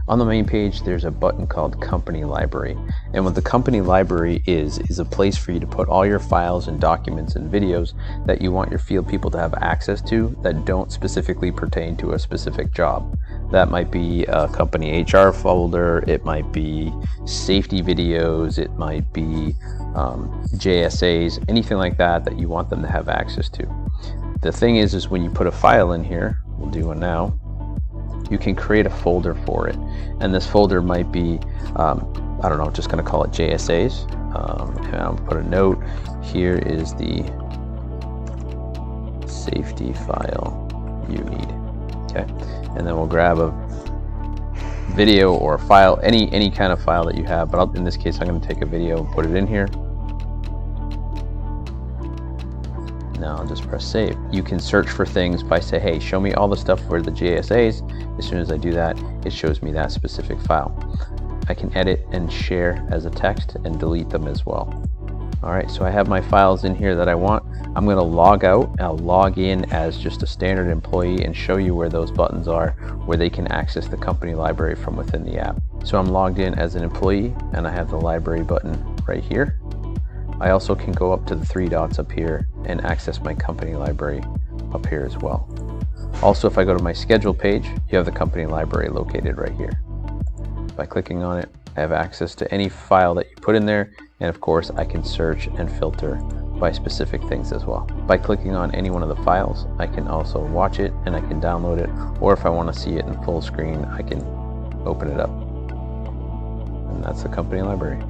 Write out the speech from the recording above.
On the main page, there's a button called Company Library. And what the Company Library is a place for you to put all your files and documents and videos that you want your field people to have access to that don't specifically pertain to a specific job. That might be a company HR folder, it might be safety videos, it might be JSAs, anything like that that you want them to have access to. The thing is when you put a file in here, we'll do one now, you can create a folder for it. And this folder might be, I don't know, just gonna call it JSAs. And I'll put a note, here is the safety file you need, okay? And then we'll grab a video or a file, any kind of file that you have, but in this case I'm gonna take a video and put it in here. Now I'll just press save. You can search for things by say, hey, show me all the stuff for the JSAs. As soon as I do that, it shows me that specific file. I can edit and share as a text and delete them as well. All right, so I have my files in here that I want. I'm gonna log out. I'll log in as just a standard employee and show you where those buttons are, where they can access the company library from within the app. So I'm logged in as an employee and I have the library button right here. I also can go up to the three dots up here and access my company library up here as well. Also, if I go to my schedule page, you have the company library located right here. By clicking on it, I have access to any file that you put in there, and of course I can search and filter by specific things as well. By clicking on any one of the files, I can also watch it and I can download it, or if I want to see it in full screen, I can open it up. And that's the company library.